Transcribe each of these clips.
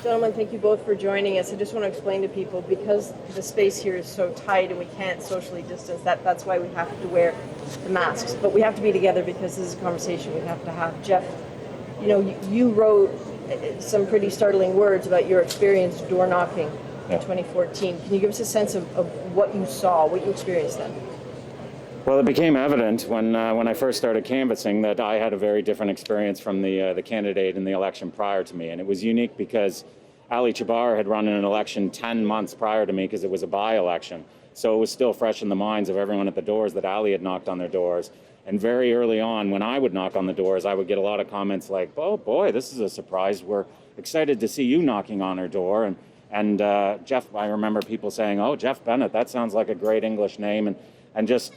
Gentlemen, thank you both for joining us. I just want to explain to people, because the space here is so tight and we can't socially distance, that's why we have to wear the masks. But we have to be together because this is a conversation we have to have. Jeff, you wrote some pretty startling words about your experience door knocking in 2014. Can you give us a sense of what you saw, what you experienced then? Well, it became evident when I first started canvassing that I had a very different experience from the candidate in the election prior to me. And it was unique because Ali Chabar had run in an election 10 months prior to me because it was a by-election. So it was still fresh in the minds of everyone at the doors that Ali had knocked on their doors. And very early on, when I would knock on the doors, I would get a lot of comments like, "Oh boy, this is a surprise. We're excited to see you knocking on our door." And Jeff, I remember people saying, "Oh, Jeff Bennett, that sounds like a great English name." And just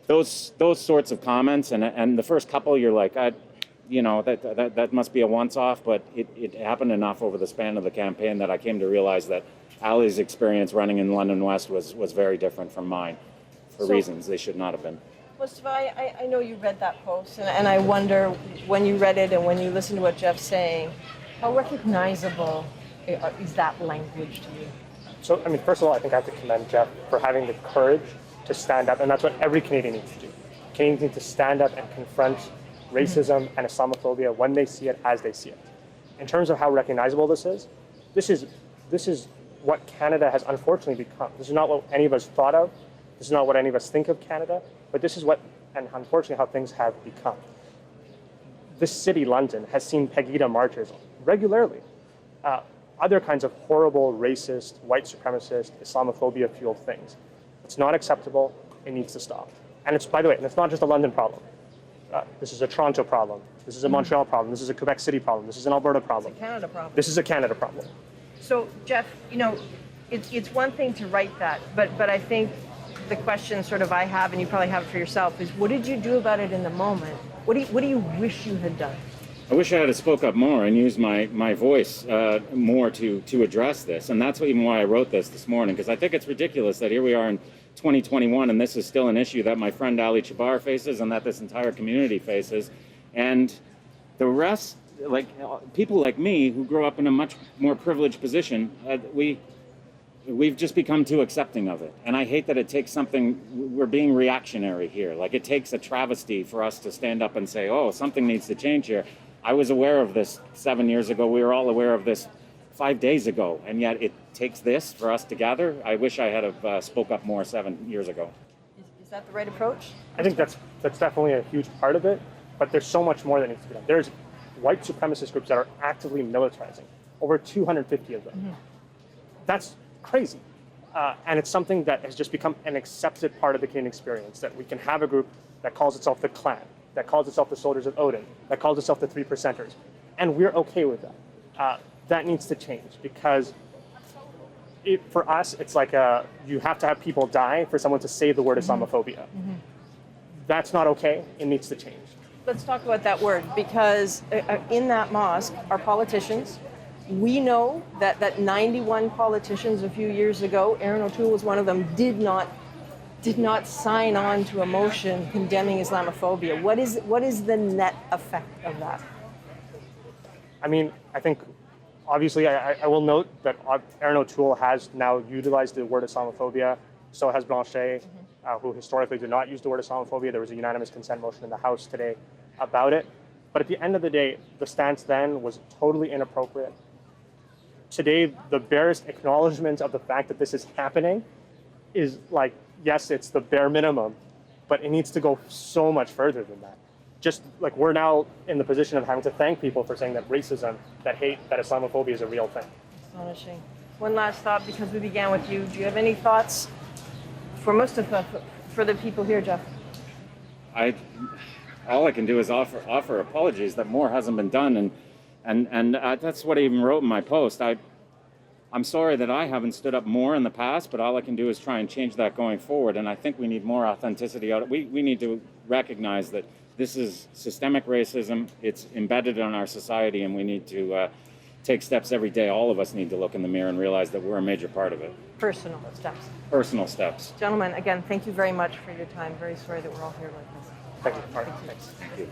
those sorts of comments. And the first couple, you're like, that must be a once-off. But it happened enough over the span of the campaign that I came to realize that Ali's experience running in London West was very different from mine for reasons they should not have been. Mustafa, I know you read that post, and I wonder, when you read it and when you listen to what Jeff's saying, how recognizable is that language to you? So, first of all, I think I have to commend Jeff for having the courage to stand up, and that's what every Canadian needs to do. Canadians need to stand up and confront racism and Islamophobia when they see it as they see it. In terms of how recognizable this is what Canada has unfortunately become. This is not what any of us thought of. This is not what any of us think of Canada, but this is what, and unfortunately, how things have become. This city, London, has seen Pegida marches regularly. Other kinds of horrible, racist, white supremacist, Islamophobia-fueled things. It's not acceptable. It needs to stop. And it's, by the way, and it's not just a London problem. This is a Toronto problem. This is a Montreal problem. This is a Quebec City problem. This is an Alberta problem. It's a Canada problem. This is a Canada problem. So, Jeff, it's one thing to write that, but I think the question sort of I have, and you probably have it for yourself, is what did you do about it in the moment? What do you wish you had done? I wish I had spoke up more and used my voice more to address this. And that's even why I wrote this morning, because I think it's ridiculous that here we are in 2021 and this is still an issue that my friend Ali Chabar faces and that this entire community faces. And the rest, like people like me who grow up in a much more privileged position, we've just become too accepting of it. And I hate that it takes something, we're being reactionary here. Like it takes a travesty for us to stand up and say, oh, something needs to change here. I was aware of this 7 years ago. We were all aware of this 5 days ago. And yet it takes this for us to gather. I wish I had have spoke up more 7 years ago. Is that the right approach? I think that's definitely a huge part of it. But there's so much more that needs to be done. There's white supremacist groups that are actively militarizing. Over 250 of them. Mm-hmm. That's crazy. And it's something that has just become an accepted part of the Canadian experience, that we can have a group that calls itself the Klan, that calls itself the Soldiers of Odin, that calls itself the 3 Percenters. And we're okay with that. That needs to change because for us, it's like you have to have people die for someone to say the word Islamophobia. Mm-hmm. That's not okay. It needs to change. Let's talk about that word, because in that mosque are politicians. We know that 91 politicians a few years ago, Aaron O'Toole was one of them, did not sign on to a motion condemning Islamophobia. What is the net effect of that? I think, obviously, I will note that Aaron O'Toole has now utilized the word Islamophobia. So has Blanchet, who historically did not use the word Islamophobia. There was a unanimous consent motion in the House today about it. But at the end of the day, the stance then was totally inappropriate. Today, the barest acknowledgement of the fact that this is happening is like, yes, it's the bare minimum, but it needs to go so much further than that. Just like we're now in the position of having to thank people for saying that racism, that hate, that Islamophobia is a real thing. Astonishing. One last thought, because we began with you. Do you have any thoughts for Mustafa, for the people here, Jeff? All I can do is offer apologies that more hasn't been done, and that's what I even wrote in my post. I'm sorry that I haven't stood up more in the past, but all I can do is try and change that going forward. And I think we need more authenticity out of it. We need to recognize that this is systemic racism. It's embedded in our society, and we need to take steps every day. All of us need to look in the mirror and realize that we're a major part of it. Personal steps. Personal steps. Gentlemen, again, thank you very much for your time. Very sorry that we're all here like this. Thank you. Thank you. Thank you.